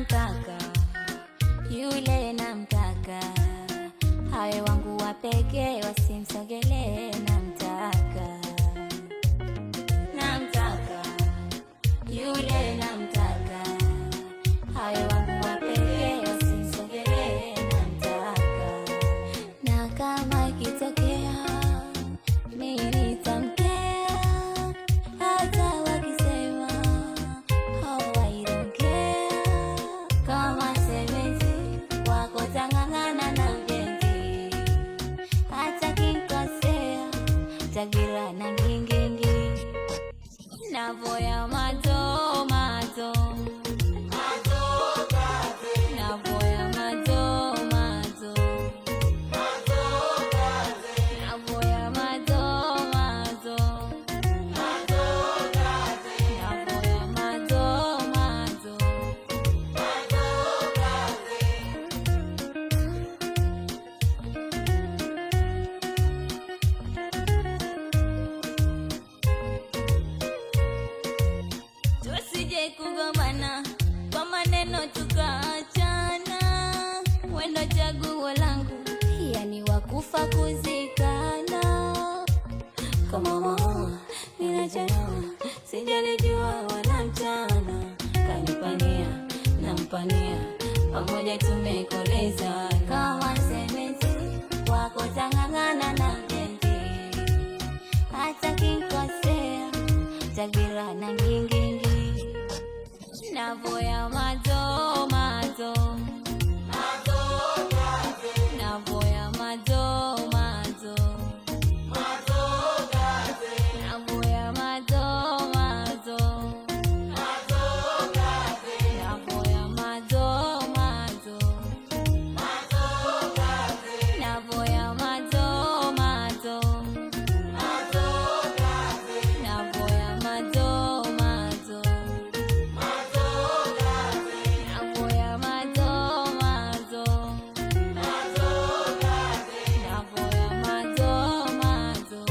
namtaka, yule namtaka, hawe wangu wa pekee, wasimsogelee. Namtaka, namtaka, yule namtaka, hawe wangu wa pekee, wasimsogelee. Namtaka, na kama ikitokea mimi nitamkea, hata wakisema oh I don't care. Kama semezi wako tangangana na mpenzi, hata kinkosea tagira na ngingingi. Navoya mato mato, navoya mato mato, navoya mato mato, navoya mato mato. Tusije kugombana kwa maneno tukaachana, wendo chaguo langu, yani wakufa kuzikana. Kama mama ninachanua, sijalijua wala mchana, kanipania nampania, pamoja tumekoleza. Kama semezi wako tangangana na mpenzi, hata kinkosea tagira na ngingingi. Navoya mato mato, navoya mato mato, navoya mato mato, navoya mato mato, navoya mato mato, navoya mato mato, navoya mato mato, navoya mato mato.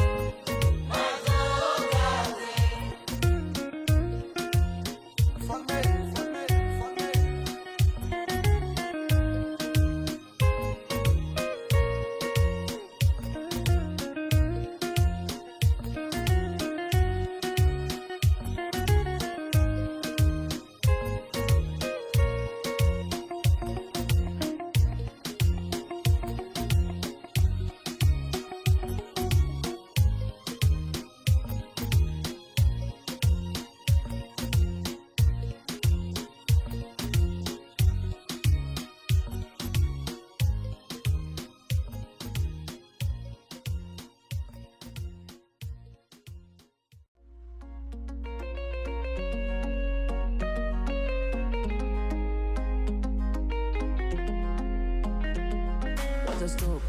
Stop,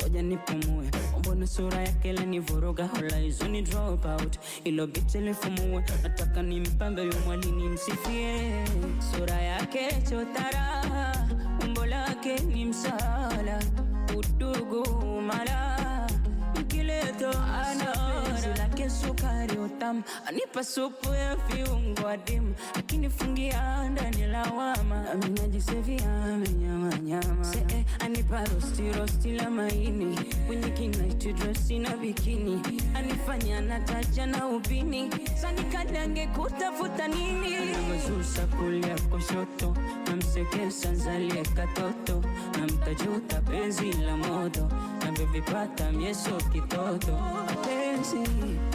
ngoja nipumue, mbona sura yake ilinivuruga, hola hizo ni drop out, ilo bitch ilifumue, nataka nimpambe yu mwali nimsifie. Sura yake chotara, umbo lake ni msala, udugu mala, mkileto anora lake sukari utamu, anipa supu ya viungo adimu, akinifungia ndani lawama, aminajisevia amenyama nyama. Anipa rosti la maini, kwenye kinaitwa dress na bikini, anifanya nataja na upini, sani kadange kutafuta nini. Namazusa kulia kushoto, namsekesa nzalie katoto, namtajuta penzi la moto, nabevipata mieso kitoto. Penzi,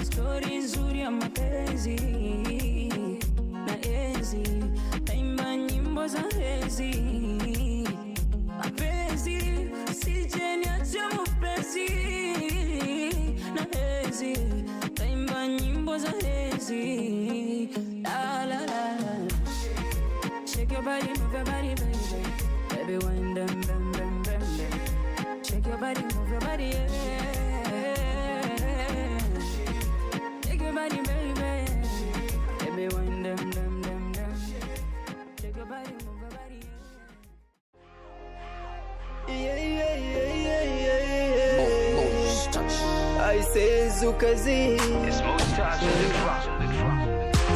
story nzuri ya mapenzi, na enzi, taimba nyimbo za hezi. Mapenzi, sije niache mapenzi, na hezi, taimba nyimbo za hezi. La la la la, shake your body, move your body, baby. Baby, wind them, bam, bam, bam, bam. Shake your body, move your body, yeah. Shake your body, baby. Baby, wind them, bam, bam, bam. Shake your body, move your body, I say Zukazi,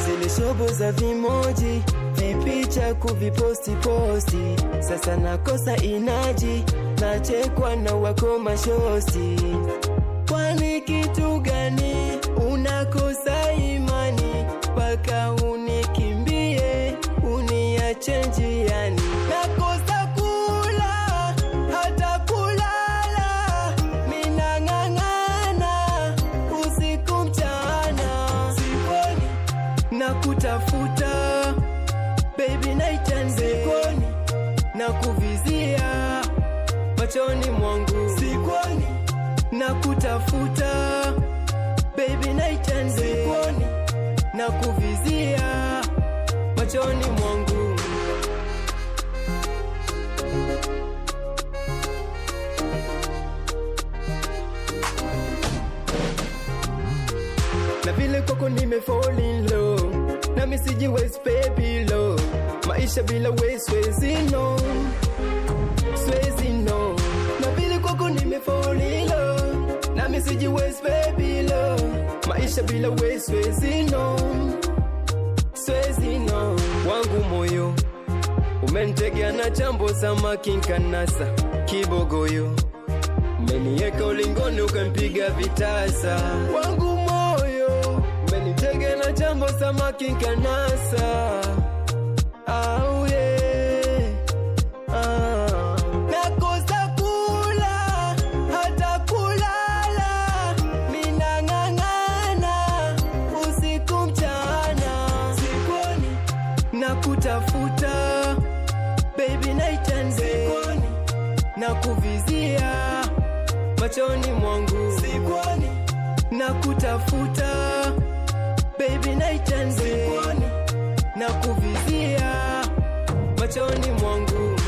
zile shobo za vimoji vipicha kuviposti posti, sasa nakosa inaji, nachekwa na wako mashosti. Kwani kitu gani unakosa imani, paka unikimbie uniache njiani? Nakosa kula hata kulala, minang'ang'ana usiku mchana, sikoni na kutafuta baby night and day, sikoni na kuvizia machoni mwangu, sikoni na kutafuta baby night and day, sikoni na kuvizia machoni mwangu. Na vile kwako nime fall in love, na misiji wes baby love, maisha bila we swezi no, swezi no. Na vile kwako nime fall in love, na misiji wes baby love, maisha bila we swezi no, swezi no. Wangu moyo umenitegea na chambo samaki nkanasa, kibogoyo umenieka ulingoni ukampiga vitasa. Wangu moyo umenitegea na chambo samaki nkanasa, oh yeah, nakosa kula hata kulala, minang'ang'ana usiku mchana, sikoni na kutafuta baby night and day, sikoni na kuvizia machoni mwangu, sikoni na kutafuta baby night and day, sikoni na kuvizia machoni mwangu.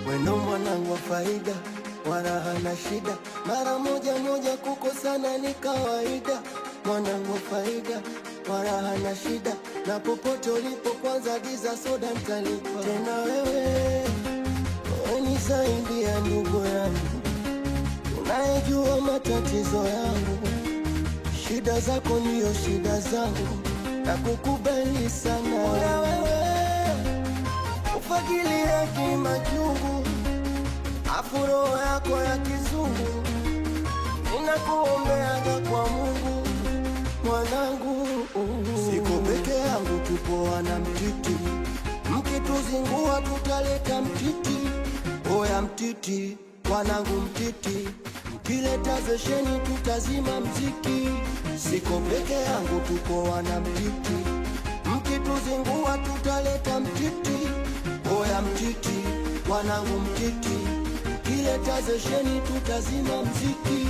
Weno mwanangu wa faida, wala hana shida, mara moja moja kukosana ni kawaida. Mwanangu wa faida, wala hana shida, na popote ulipo kwanza giza soda nitalipa. Tena wewe ni zaidi ya ndugu yangu, unayejua matatizo yangu, shida zako ndiyo shida zangu, na kukubali sana. Bora wewe ufagilia kimachungu, afu roho yako ya kizungu, ninakuombeaga kwa Mungu mwanangu. Siko peke yangu, tupo wana Mtiti, mkituzingua tutaleta mtiti. Oya mtiti, wanangu Mtiti, mkileta zesheni tutazima mziki. Siko peke yangu, tupo wana Mtiti, mkituzingua tutaleta mtiti. Oya Mtiti, wanangu Mtiti, mkileta zesheni tutazima mziki.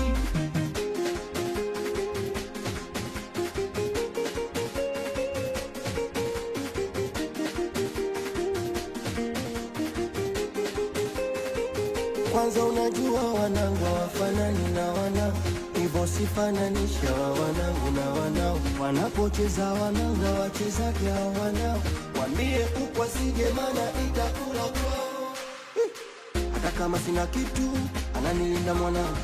Kwanza unajua wanangu hawafanani na wanao, hivyo sifananisha wanangu na wanao. Wanapocheza wanangu wachezake hao wanao, wambie kukwa sije mana itakula kwao. Hata kama sina kitu ananilinda mwanangu,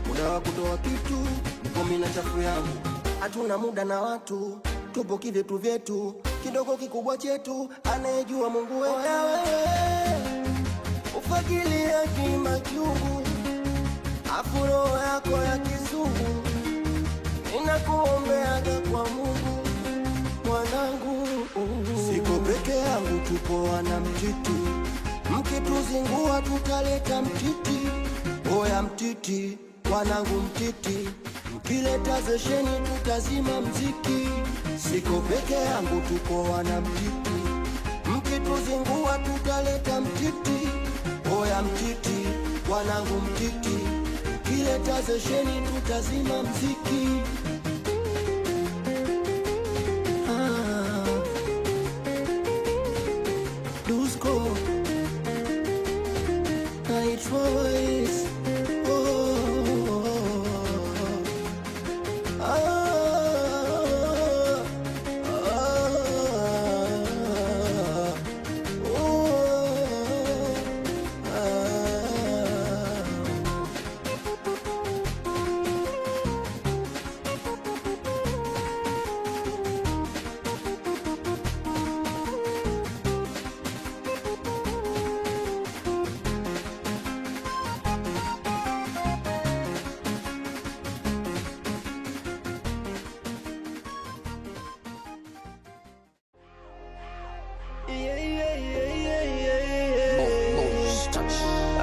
muda wa kutoa kitu nipo mina chafu yangu. Hatuna muda na watu, tupo kivyetu vyetu, kidogo kikubwa chetu anayejua Mungu wetu. Oya wewe ufagilia kimachungu, afu roho yako ya kizungu, ninakuombeaga kwa Mungu mwanangu. Siko peke yangu, tupo wana Mtiti, mkituzingua tutaleta mtiti. Oya Mtiti, wanangu Mtiti, mkileta zesheni tutazima mziki. Siko peke yangu, tupo wana Mtiti, mkituzingua tutaleta mtiti. Oya Mtiti, wanangu Mtiti, mkileta zesheni tutazima mziki.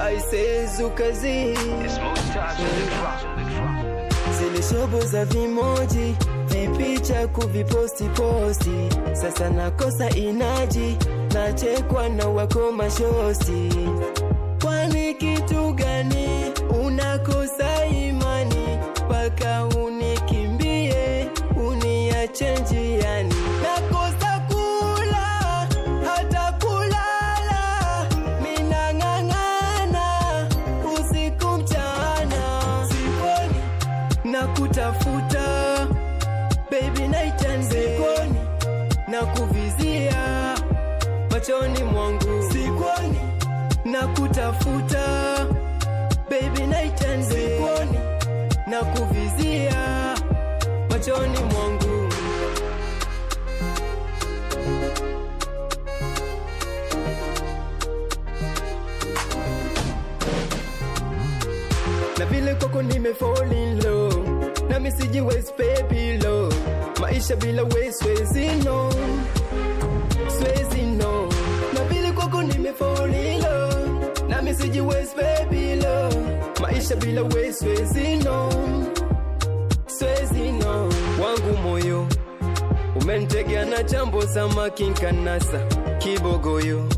I say Zukazi. Zile shobo za vimoji, vipicha kuviposti posti. Sasa nakosa inaji, nachekwa na wako mashosti. Kwani kitu gani unakosa imani paka unikimbie uniache njiani? Nakosa kula hata kulala, minang'ang'ana usiku mchana. Sikoni na kutafuta baby night and day, sikoni na kuvizia machoni mwangu. Sikoni na kutafuta baby night and day, sikoni na kuvizia machoni mwangu. Na vile kwako nime fall in love, na misiji wes baby love. Maisha bila we swezi no, swezi no. Na vile kwako nime fall in love, na misiji wes baby love. Maisha bila we swezi no, swezi no. Wangu moyo umenitegea na chambo samaki nkanasa kibogoyo,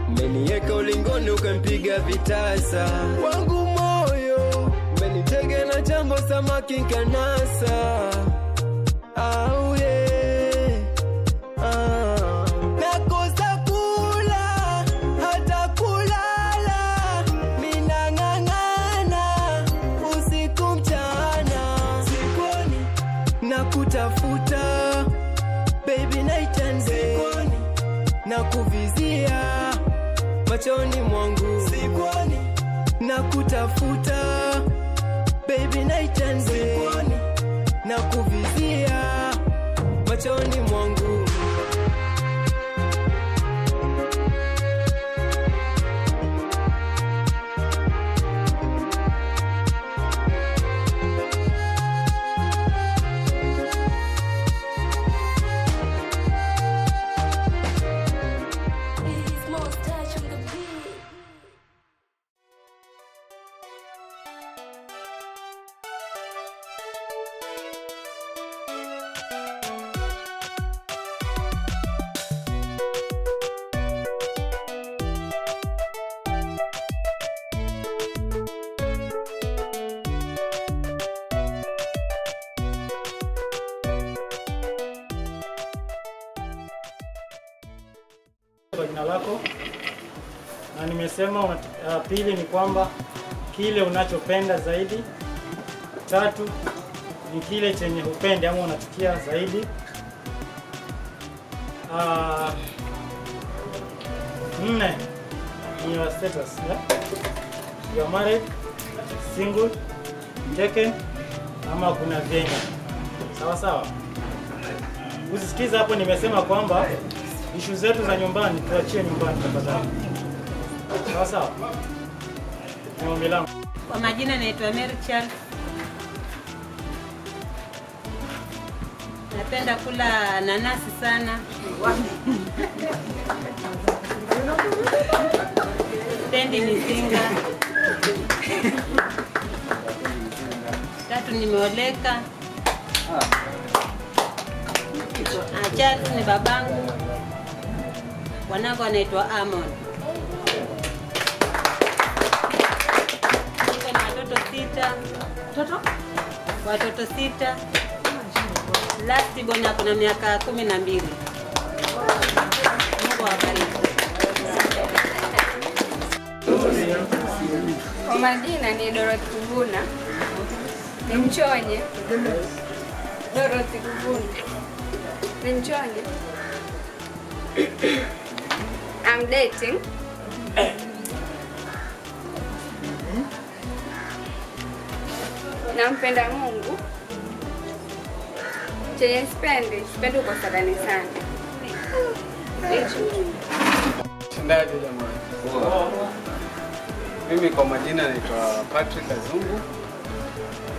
umenieka ulingoni ukampiga vitasa. Wangu moyo umenitegea na chambo samaki nkanasa. Oh yeah, nakosa kula hata kulala, minang'ang'ana usiku mchana. Sikoni na kutafuta baby night and day, sikoni na kuvizia machoni mwangu. Sikoni na kutafuta baby night and day, sikoni na kuvizia machoni mwangu. Kwa jina lako, na nimesema pili ni kwamba kile unachopenda zaidi. 3 ni kile chenye upende ama unachukia zaidi. 4 ni your status, yeah? You are married, single, taken ama kuna venye. Sawa sawa. Usisikize hapo nimesema kwamba issue zetu za nyumbani tuachie nyumbani tafadhali. Sawa sawa. Ni ombi langu. Kwa majina naitwa Mary Charles. Napenda kula nanasi sana. Pendi mizinga. 3 nimeoleka. Charles ni babangu. Wanangu anaitwa Amon. Niko na watoto 6. Watoto 6. Last born kuna miaka 12. Mungu awabariki. Kwa majina ni Dorothy Kuvuna. Ni mchonye. Dorothy Kuvuna. Ni mchonye. I'm dating. Nampenda Mungu. Chenye sipendi ukosadani sana. Shindaje jamani? Mimi kwa majina naitwa Patrick Azungu.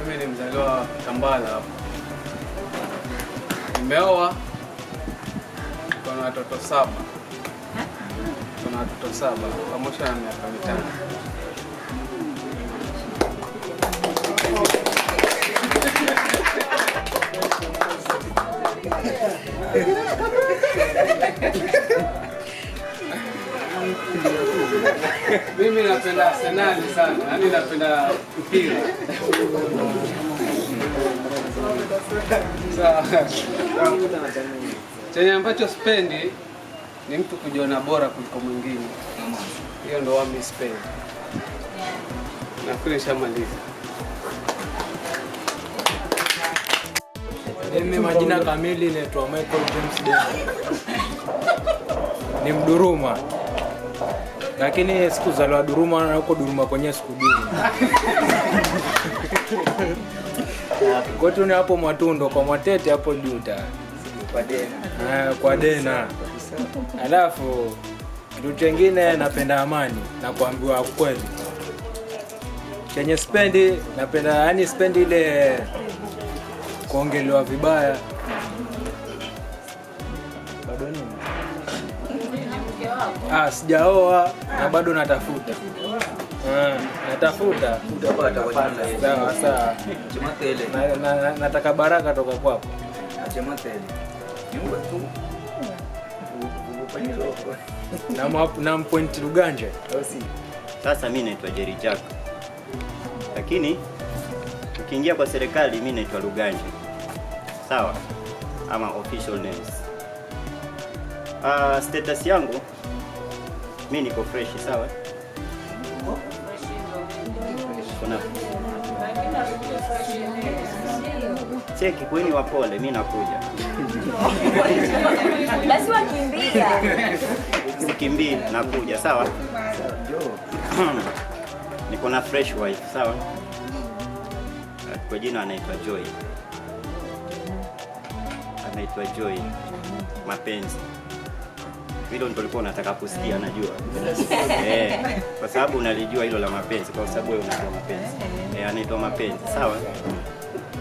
Mimi ni mzaliwa Kambala hapo. Nimeoa, niko na watoto 7. na watoto 7 pamoja na miaka 5. Mimi napenda Arsenal sana, yani napenda mpira. Chenye ambacho spendi ni mtu kujiona bora kuliko mwingine. Hiyo ndo wami spendi. Nafikiri shamaliza. Mimi majina kamili naitwa Michael James Deno. Ni Mduruma. Lakini sikuzaliwa Duruma na huko Duruma kwenye sikujui. Kwetu ni hapo Matundo kwa Mwatete hapo Juta. Kwa Dena. Kwa Dena. Alafu kitu kingine napenda amani na kuambiwa kweli. Chenye spendi napenda, yani spendi ile kuongelewa vibaya. Bado nini? Sijaoa na bado natafuta. Natafuta. Utapata kwa jina. Sawa sawa. Chematele. Nataka baraka toka kwako. Chematele. Nyumba tu. Na point Luganje. Sasa mimi naitwa Jerry Jack. Lakini ukiingia kwa serikali mimi naitwa Luganje. Sawa? Ama official names. Status yangu mimi niko fresh, sawa? Kuna cheki kweni wapole, mimi nakuja. Basi wakimbia. Sikimbii, nakuja, sawa? Niko na fresh wife, sawa? Kwa jina anaitwa Joy. Anaitwa Joy. Mapenzi. Hilo ndio ulikuwa unataka kusikia, najua. Kwa sababu unalijua hilo la mapenzi, kwa sababu wewe unajua mapenzi. Anaitwa Mapenzi, sawa?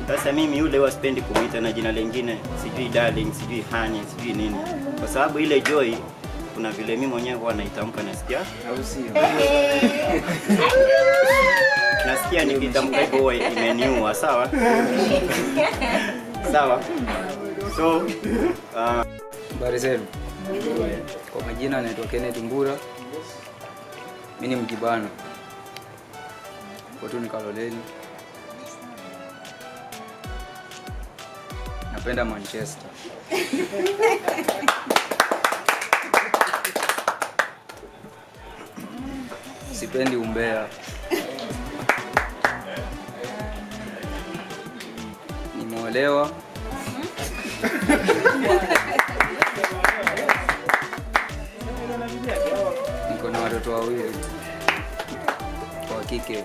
Sasa mimi yule huwa sipendi kumuita na jina lingine, sijui darling, sijui honey, sijui nini. Kwa sababu ile Joy kuna vile mimi mwenyewe huwa naitamka nasikia au sio? Nasikia nikitamka hivyo huwa imeniua, sawa? Sawa. So, habari zenu. Kwa majina naitwa Kenneth Mbura. Mimi ni Mjibana. Kwetu ni Kaloleni. Napenda Manchester. Sipendi umbea. Nimeolewa. Niko na watoto wawili wa kike.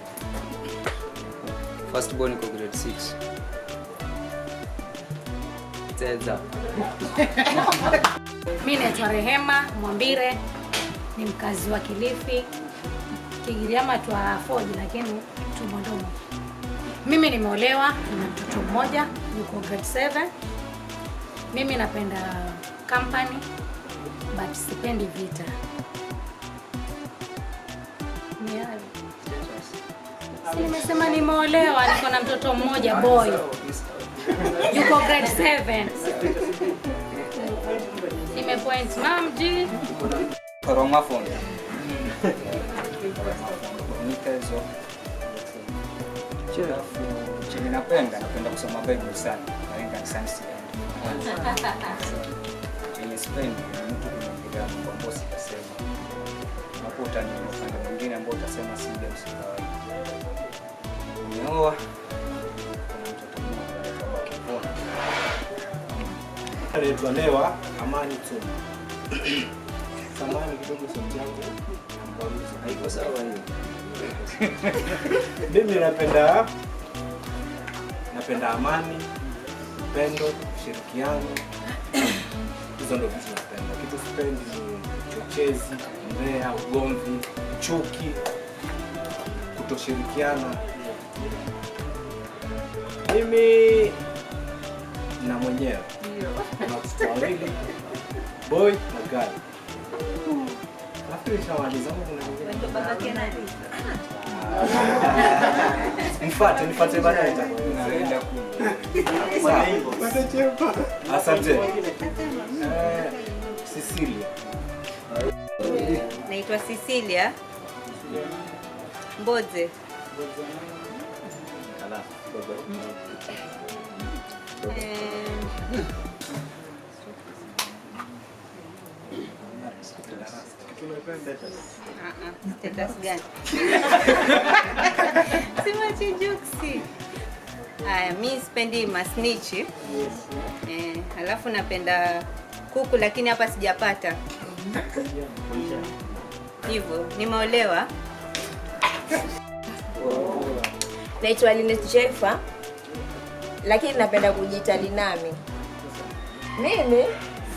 First born iko grade 6. Teza. Mimi naitwa Rehema Mwambire, ni mkazi wa Kilifi. Kigiriama twa Ford lakini tumondomo. Mimi nimeolewa na mtoto mmoja yuko grade 7. Mimi napenda company but sipendi vita. Nimesema nimeolewa, niko na mtoto mmoja boy. Yuko grade 7. Nimepoint mom G. Roma phone. Nikazo. Chenye napenda kusoma Bible sana. Nalenga kanisani. Chenye spendi mtu kumwongelea kwa bosi kasema. Unakuta ni mfano mwingine ambao utasema si ndio msikawa. Umeoa. Mtoto mmoja kama kipona. Anaitwa Lewa Amani Tuma. Samahani kidogo sauti yangu. Haiko sawa hiyo. Mimi napenda amani, upendo, ushirikiano. Hizo ndio vitu napenda. Kitu sipendi ni chochezi, mbea, ugomvi, chuki, kutoshirikiana. Mimi na mwenyewe na watoto wawili, boy na girl. Nafikiri shamaliza kuna nyingine. Ndio baba Kennedy. Nifuate baadaye naenda Asante. Cecilia. Naitwa Cecilia Mboze. Status gani? Simachi juksi. Haya, mimi sipendi masnichi. Alafu napenda kuku lakini hapa sijapata. Hivyo, nimeolewa. Naitwa Linet Jeffa, lakini napenda kujiita Linami. Mimi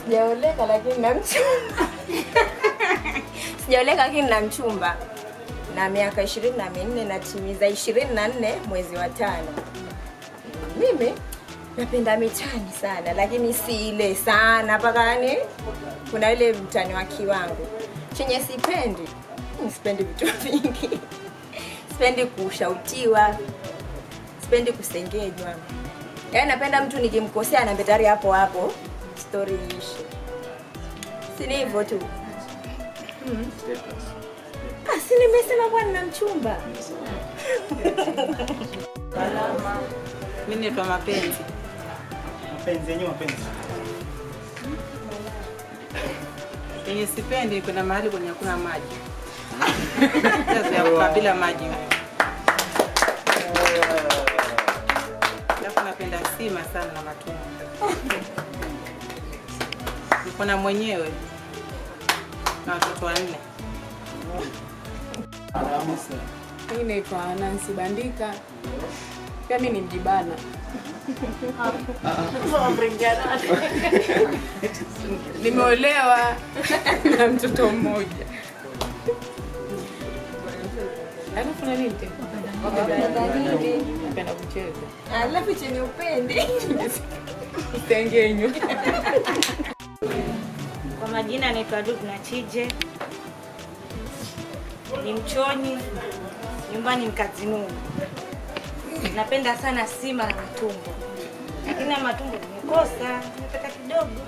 sijaoleka lakini na mchumba. Sijaoleka lakini na mchumba. Na miaka 24 natimiza 24 mwezi wa 5. Mimi napenda mitani sana lakini si ile sana mpaka yani kuna ile mtani wa kiwango. Chenye sipendi vitu vingi. Sipendi kushautiwa. Sipendi kusengejwa. Yaani napenda mtu nikimkosea na betari hapo hapo story ishi. Si ni hivyo tu. Si nimesema kwa nina mchumba. Mimi naitwa Mapenzi. Mapenzi yenyewe mapenzi. Yenye sipendi kuna mahali kwenye hakuna maji. Sasa ya kukabila maji. Alafu napenda sima sana na matunda. Niko na mwenyewe na watoto 4. Mimi naitwa Nancy Bandika. Pia mimi ni mjibana. Nimeolewa na mtoto mmoja. Alafu na nini tena? Napenda kucheza. Alafu chenye upendi. Tengenyo. Kwa majina naitwa Dubna Chije. Ni mchoni. Nyumbani ni Kazinuni. Napenda sana sima na matumbo. Lakini na matumbo nimekosa, nimepata kidogo.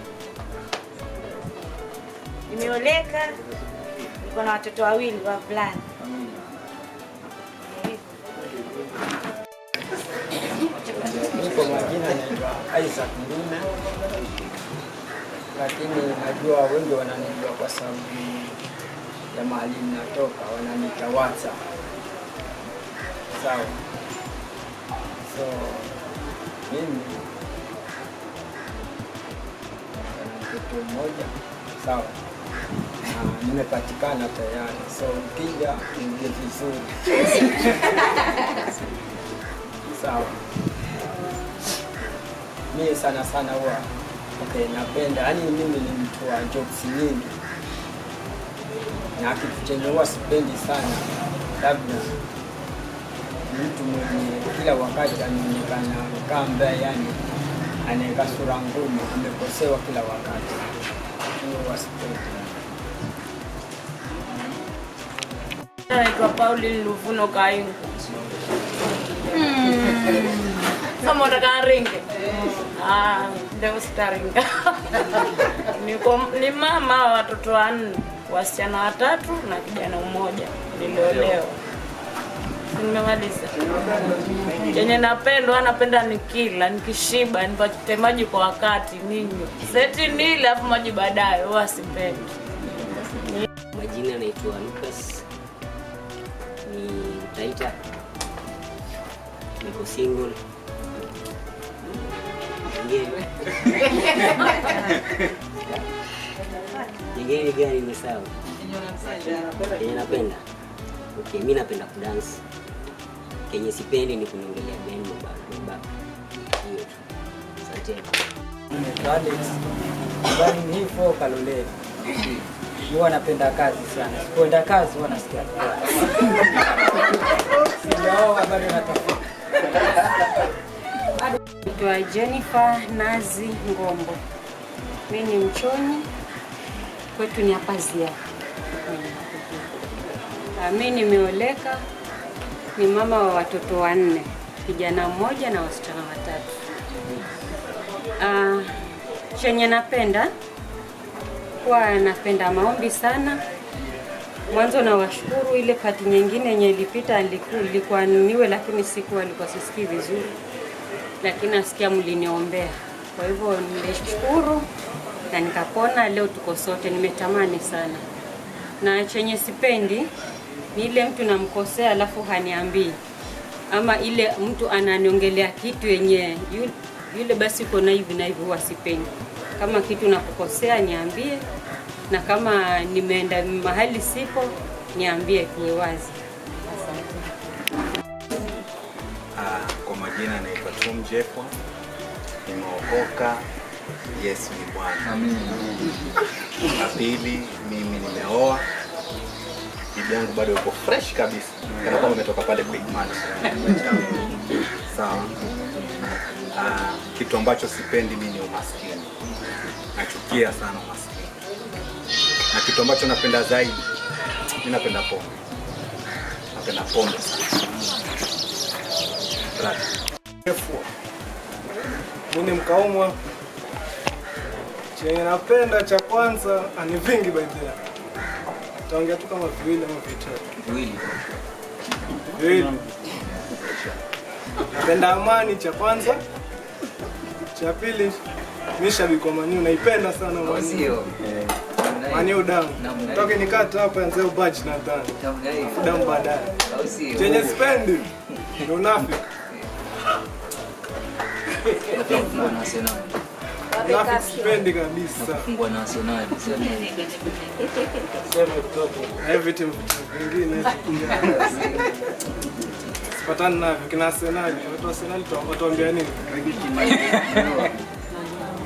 Nimeoleka. Niko na watoto 2 wa fulani. Kwa majina naitwa Isaac Nduna, lakini najua wengi wananijua kwa sababu ya mahali ninatoka, wananiita Watsa. Sawa. So mimi mtoto mmoja, sawa. Nimepatikana tayari, so ukija ingie vizuri. Sawa. Mimi sana huwa napenda, yani mimi ni mtu wa jokes nyingi. Na kitu chenye huwa sipendi sana, labda mtu mwenye kila wakati anaonekana kamba, yani anaweka sura ngumu, amekosewa kila wakati. Hiyo huwa sipendi. Naitwa Pauline Luvuno Kaingu. Kama unataka ringe. Leo sitaringa. Ni mama wa watoto 4, wasichana 3 na kijana 1. Niliolewa. Nimemaliza. Yenye napenda nikila, nikishiba, nipate maji kwa wakati ninywe. Seti nile afu maji baadaye, huwa sipendi. Majina naitwa Lucas. Ni Taita. Niko single. Nyingine gani nimesahau? Yenye napenda. Okay, mimi napenda kudance. Kenye sipendi ni kuniongelea bendo baba. Hiyo tu. Asante. Alex. Bali hivyo Kaloleni. Huwa napenda kazi sana. Sipoenda kazi huwa nasikia. Sijao habari natafuta. Naitwa Jennifer Nazi Ngombo. Mimi ni mchoni. Kwetu ni hapa Zia. Mimi nimeoleka, ni mama wa watoto 4, kijana mmoja na wasichana 3. Chenye napenda maombi sana. Mwanzo na washukuru, ile pati nyingine yenye ilipita ilikuwa niwe, lakini alikuwa sisikii vizuri, lakini nasikia mliniombea. Kwa hivyo nimeshukuru na nikapona. Leo tuko sote, nimetamani sana. Na chenye sipendi ni ile mtu namkosea alafu haniambii, ama ile mtu ananiongelea kitu yenye yule basi uko na hivi na hivi, huwa sipendi. Kama kitu nakukosea niambie, na kama nimeenda mahali sipo niambie kuwe wazi. Asante. Kwa majina naitwa Tom Jeffwa, nimeokoka. Yesu ni Bwana. Amen. Na pili, mimi nimeoa. Bibi yangu bado yuko fresh kabisa. Kana kama umetoka pale kwa imani. Sawa. Kitu ambacho sipendi mimi ni umaskini. Nachukia sana umaskini. Na kitu ambacho napenda zaidi, mimi napenda pombe. Napenda pombe sana. Mimi mkaumwa. Chenye napenda cha kwanza ni vingi by the way. Taongea tu kama viwili ama vitatu. Viwili. Napenda amani cha kwanza. Cha pili, mimi shabiki wa Man U, naipenda sana Man U. Man U damu. Toke nikata hapa anze ubaji na ndani. Damu baadaye. Chenye spendi ni unafiki. Unafiki spendi kabisa. Kufungwa na Arsenal. Sema mtoto. Everything vingine. Sipatana navyo kina Arsenal. Watu wa Arsenal watuambia nini?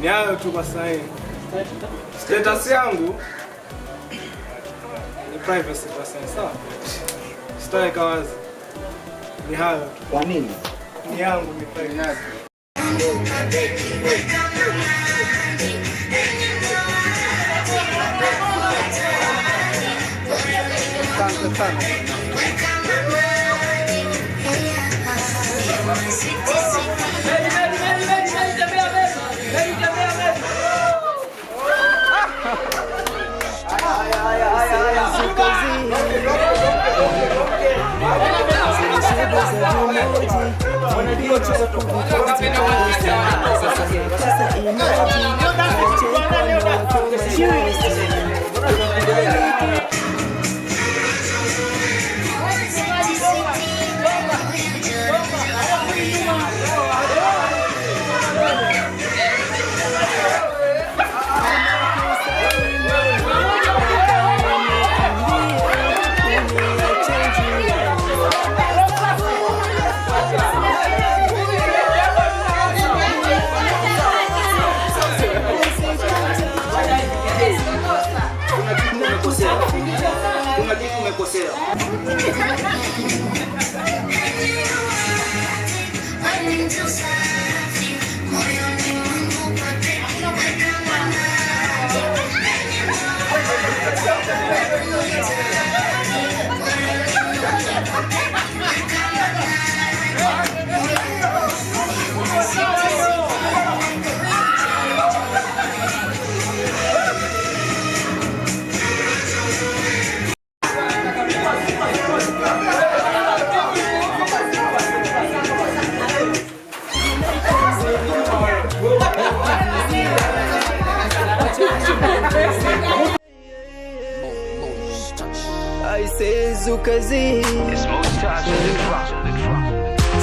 Ni hayo tu kwa sasa. Status yangu ni privacy kwa sasa. Sitaki kawazi. Ni hayo tu. Kwa nini? Ni yangu ni privacy.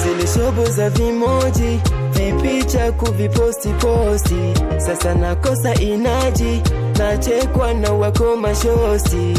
Zile shobo za vimoji, vipicha kuviposti posti. Sasa nakosa inaji, nachekwa na wako mashosti.